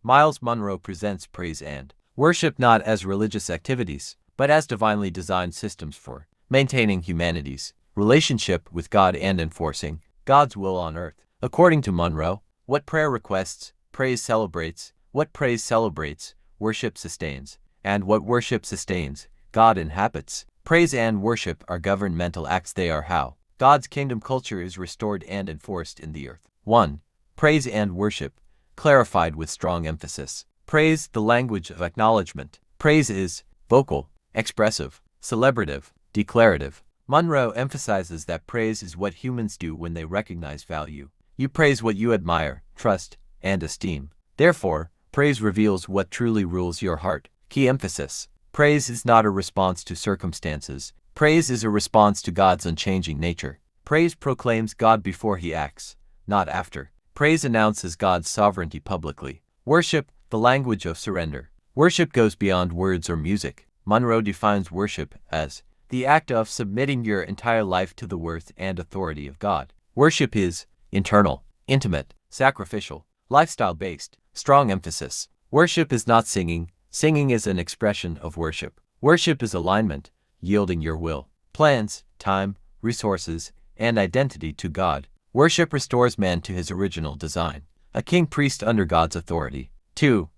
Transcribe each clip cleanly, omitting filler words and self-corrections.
Myles Munroe presents praise and worship not as religious activities, but as divinely designed systems for maintaining humanity's relationship with God and enforcing God's will on earth. According to Munroe, what prayer requests, praise celebrates; what praise celebrates, worship sustains; and what worship sustains, God inhabits. Praise and worship are governmental acts. They are how God's kingdom culture is restored and enforced in the earth. 1. Praise and worship, clarified with strong emphasis. Praise, the language of acknowledgement. Praise is vocal, expressive, celebrative, declarative. Munroe emphasizes that praise is what humans do when they recognize value. You praise what you admire, trust, and esteem. Therefore, praise reveals what truly rules your heart. Key emphasis. Praise is not a response to circumstances. Praise is a response to God's unchanging nature. Praise proclaims God before he acts, not after. Praise announces God's sovereignty publicly. Worship, the language of surrender. Worship goes beyond words or music. Munroe defines worship as the act of submitting your entire life to the worth and authority of God. Worship is internal, intimate, sacrificial, lifestyle-based. Strong emphasis. Worship is not singing. Singing is an expression of worship. Worship is alignment, yielding your will, plans, time, resources, and identity to God. Worship restores man to his original design, a king-priest under God's authority. 2.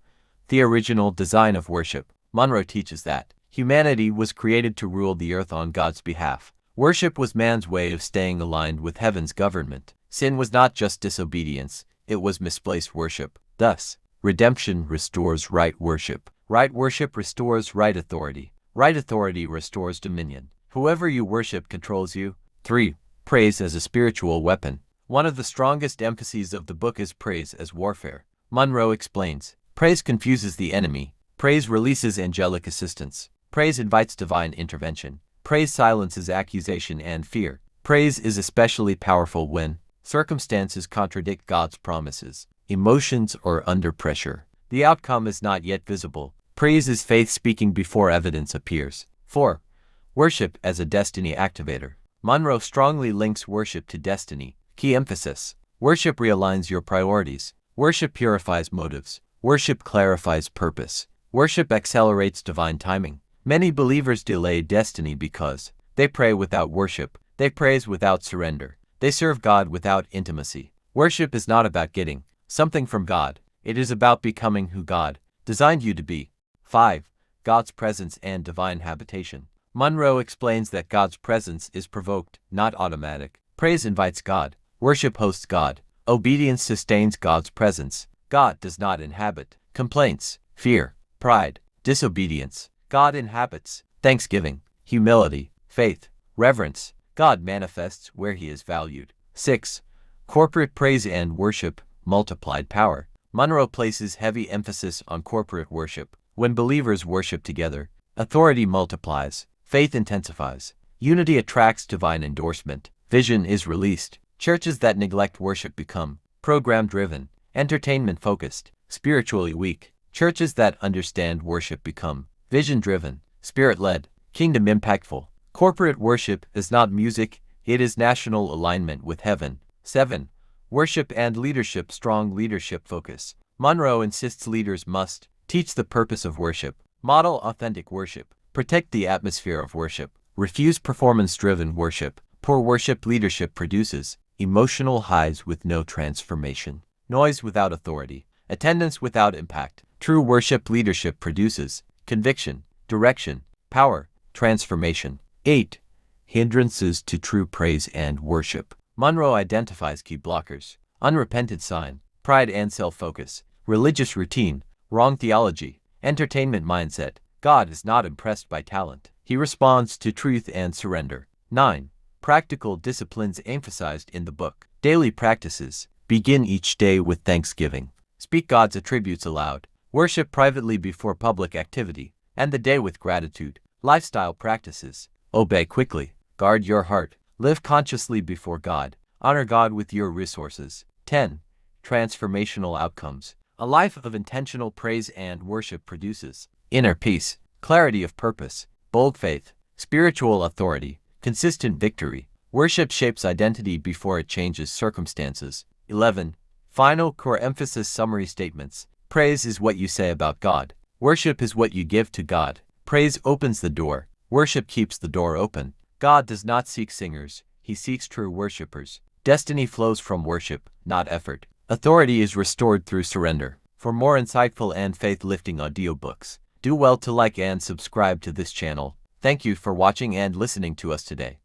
The original design of worship. Munroe teaches that humanity was created to rule the earth on God's behalf. Worship was man's way of staying aligned with heaven's government. Sin was not just disobedience, it was misplaced worship. Thus, redemption restores right worship. Right worship restores right authority. Right authority restores dominion. Whoever you worship controls you. 3. Praise as a spiritual weapon. One of the strongest emphases of the book is praise as warfare. Munroe explains, praise confuses the enemy. Praise releases angelic assistance. Praise invites divine intervention. Praise silences accusation and fear. Praise is especially powerful when circumstances contradict God's promises, emotions are under pressure, the outcome is not yet visible. Praise is faith speaking before evidence appears. 4. Worship as a destiny activator. Munroe strongly links worship to destiny. Key emphasis. Worship realigns your priorities. Worship purifies motives. Worship clarifies purpose. Worship accelerates divine timing. Many believers delay destiny because they pray without worship. They praise without surrender. They serve God without intimacy. Worship is not about getting something from God. It is about becoming who God designed you to be. 5. God's presence and divine habitation. Munroe explains that God's presence is provoked, not automatic. Praise invites God. Worship hosts God. Obedience sustains God's presence. God does not inhabit complaints, fear, pride, disobedience. God inhabits thanksgiving, humility, faith, reverence. God manifests where he is valued. 6. Corporate praise and worship, multiplied power. Munroe places heavy emphasis on corporate worship. When believers worship together, authority multiplies, faith intensifies, unity attracts divine endorsement, vision is released. Churches that neglect worship become program-driven, entertainment-focused, spiritually weak. Churches that understand worship become vision-driven, spirit-led, kingdom-impactful. Corporate worship is not music, it is national alignment with heaven. 7. Worship and leadership. Strong leadership focus. Munroe insists leaders must teach the purpose of worship, model authentic worship, protect the atmosphere of worship, refuse performance-driven worship. Poor worship leadership produces emotional highs with no transformation, noise without authority, attendance without impact. True worship leadership produces conviction, direction, power, transformation. 8. Hindrances to true praise and worship. Munroe identifies key blockers: unrepented sign, pride and self-focus, religious routine, wrong theology, entertainment mindset. God is not impressed by talent. He responds to truth and surrender. 9. Practical disciplines emphasized in the book. Daily practices. Begin each day with thanksgiving. Speak God's attributes aloud. Worship privately before public activity. End the day with gratitude. Lifestyle practices. Obey quickly. Guard your heart. Live consciously before God. Honor God with your resources. 10. Transformational outcomes. A life of intentional praise and worship produces inner peace, clarity of purpose, bold faith, spiritual authority, consistent victory. Worship shapes identity before it changes circumstances. 11. Final core emphasis summary statements. Praise is what you say about God. Worship is what you give to God. Praise opens the door. Worship keeps the door open. God does not seek singers. He seeks true worshipers. Destiny flows from worship, not effort. Authority is restored through surrender. For more insightful and faith-lifting audiobooks, do well to like and subscribe to this channel. Thank you for watching and listening to us today.